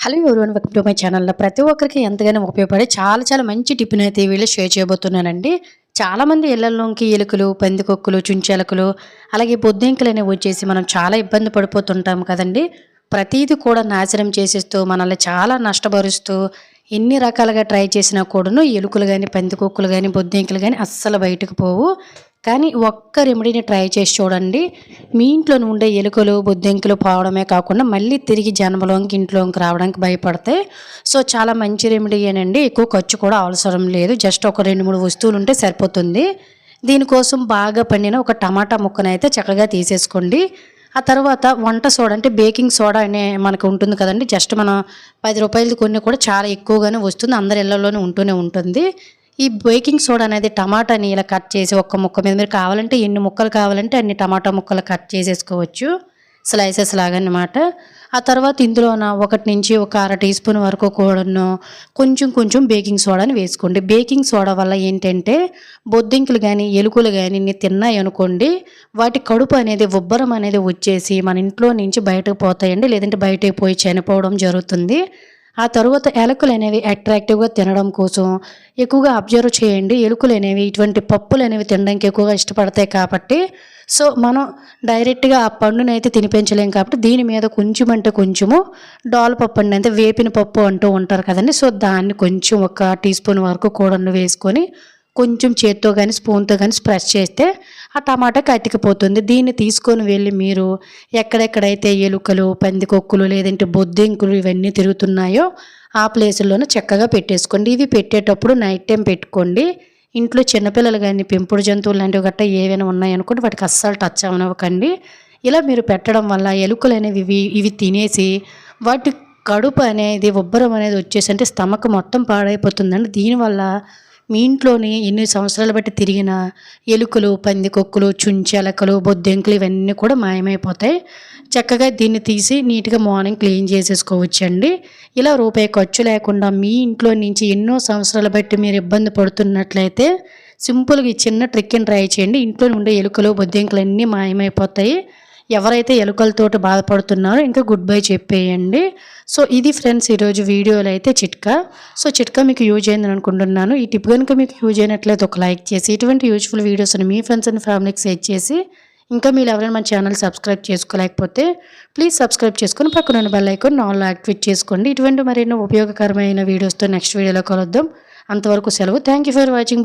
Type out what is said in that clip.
Hello everyone welcome to my ఛానల్లో ప్రతి ఒక్కరికి ఎంతగానో ఉపయోగపడే చాలా మంచి టిప్ని అయితే వీళ్ళు షేర్ చేయబోతున్నానండి. చాలామంది ఇళ్లలోకి ఎలుకలు, పందికొక్కులు, చుంచెలకలు అలాగే బొద్దింకలు అనేవి వచ్చేసి మనం చాలా ఇబ్బంది పడిపోతుంటాం కదండి. ప్రతీది కూడా నాశనం చేసేస్తూ మనల్ని చాలా నష్టపరుస్తూ ఎన్ని రకాలుగా ట్రై చేసినా కూడాను ఎలుకలు కానీ, పందికొక్కులు కానీ, బొద్దింకలు కానీ అస్సలు బయటకు పోవు. కానీ ఒక్క రెమెడీని ట్రై చేసి చూడండి. మీ ఇంట్లోనే ఉండే ఎలుకలు, బొద్దింకలు పోవడమే కాకుండా మళ్ళీ తిరిగి జన్మలోకి ఇంట్లోకి రావడానికి భయపడతాయి. సో, చాలా మంచి రెమెడీయేనండి. ఎక్కువ ఖర్చు కూడా అవసరం లేదు. జస్ట్ ఒక 2, 3 వస్తువులు ఉంటే సరిపోతుంది. దీనికోసం బాగా పండిన ఒక టమాటా ముక్కనైతే చక్కగా తీసేసుకోండి. ఆ తర్వాత వంట సోడా అంటే బేకింగ్ సోడా అనే మనకు ఉంటుంది కదండీ. జస్ట్ మనం రూ. 10 కొన్ని కూడా చాలా ఎక్కువగానే వస్తుంది. అందరి ఇళ్లలోనే ఉంటూనే ఉంటుంది. ఈ బేకింగ్ సోడా అనేది టమాటాని ఇలా కట్ చేసి ఒక్క ముక్క మీద మీరు కావాలంటే ఎన్ని ముక్కలు కావాలంటే అన్ని టమాటా ముక్కలు కట్ చేసేసుకోవచ్చు, స్లైసెస్ లాగా అన్నమాట. ఆ తర్వాత ఇందులోన 1 నుంచి ఒక అర టీ స్పూన్ వరకు కూడాను కొంచెం బేకింగ్ సోడాని వేసుకోండి. బేకింగ్ సోడా వల్ల ఏంటంటే బొద్దింకలు కానీ, ఎలుకలు కానీ ఇన్ని తిన్నాయి అనుకోండి, వాటి కడుపు అనేది ఉబ్బరం అనేది వచ్చేసి మన ఇంట్లో నుంచి బయటకు పోతాయండి. లేదంటే బయటకు పోయి చనిపోవడం జరుగుతుంది. ఆ తరువాత ఎలుకలు అనేవి అట్రాక్టివ్గా తినడం కోసం ఎక్కువగా అబ్జర్వ్ చేయండి. ఎలుకలు అనేవి ఇటువంటి పప్పులు అనేవి తినడానికి ఎక్కువగా ఇష్టపడతాయి కాబట్టి, సో మనం డైరెక్ట్గా ఆ పండునైతే తినిపించలేం కాబట్టి దీని మీద కొంచెం అంటే కొంచెము పప్పు అండి, అంటే వేపిన పప్పు అంటూ ఉంటారు కదండి. సో దాన్ని కొంచెం ఒక టీ స్పూన్ వరకు కూడా వేసుకొని కొంచెం చేత్తో కానీ స్పూన్తో కానీ స్ప్రెస్ చేస్తే ఆ టమాటాకి అతికిపోతుంది. దీన్ని తీసుకొని వెళ్ళి మీరు ఎక్కడెక్కడైతే ఎలుకలు, పందికొక్కులు లేదంటే బొద్దింకులు ఇవన్నీ తిరుగుతున్నాయో ఆ ప్లేసుల్లోనే చక్కగా పెట్టేసుకోండి. ఇవి పెట్టేటప్పుడు నైట్ టైం పెట్టుకోండి. ఇంట్లో చిన్నపిల్లలు కానీ, పెంపుడు జంతువులు లాంటివి గట్టా ఏవైనా ఉన్నాయనుకోండి వాటికి అస్సలు టచ్ అవనివ్వకండి. ఇలా మీరు పెట్టడం వల్ల ఎలుకలు అనేవి ఇవి తినేసి వాటి కడుపు అనేది ఉబ్బరం అనేది వచ్చేసి అంటే స్టమక్ మొత్తం పాడైపోతుందండి. దీనివల్ల మీ ఇంట్లోని ఎన్ని సంవత్సరాలు బట్టి తిరిగిన ఎలుకలు, పందికొక్కులు, చుంచెలకలు, బొద్దింకలు ఇవన్నీ కూడా మాయమైపోతాయి. చక్కగా దీన్ని తీసి నీట్గా మార్నింగ్ క్లీన్ చేసేసుకోవచ్చండి. ఇలా రూపాయి ఖర్చు లేకుండా మీ ఇంట్లో నుంచి ఎన్నో సంవత్సరాలు బట్టి మీరు ఇబ్బంది పడుతున్నట్లయితే సింపుల్గా ఈ చిన్న ట్రిక్ని ట్రై చేయండి. ఇంట్లో ఉండే ఎలుకలు, బొద్దింకలు అన్నీ మాయమైపోతాయి. ఎవరైతే ఎలుకలతోటి బాధపడుతున్నారో ఇంకా గుడ్ బై చెప్పేయండి. సో ఇది ఫ్రెండ్స్ ఈరోజు వీడియోలో అయితే చిట్కా. సో చిట్కా మీకు యూజ్ అయిందని అనుకుంటున్నాను. ఈ టిప్ కనుక మీకు యూజ్ అయినట్లయితే ఒక లైక్ చేసి ఇటువంటి యూజ్ఫుల్ వీడియోస్ని మీ ఫ్రెండ్స్ అండ్ ఫ్యామిలీకి షేర్ చేసి, ఇంకా మీరు ఎవరైనా మన ఛానల్ సబ్స్క్రైబ్ చేసుకోలేకపోతే ప్లీజ్ సబ్స్క్రైబ్ చేసుకొని పక్కన ఉన్న బెల్ ఐకాన్ ఆల్ యాక్టివేట్ చేసుకోండి. ఇటువంటి మరెన్నో ఉపయోగకరమైన వీడియోస్తో నెక్స్ట్ వీడియోలో కలుద్దాం. అంతవరకు సెలవు. Thank you for watching.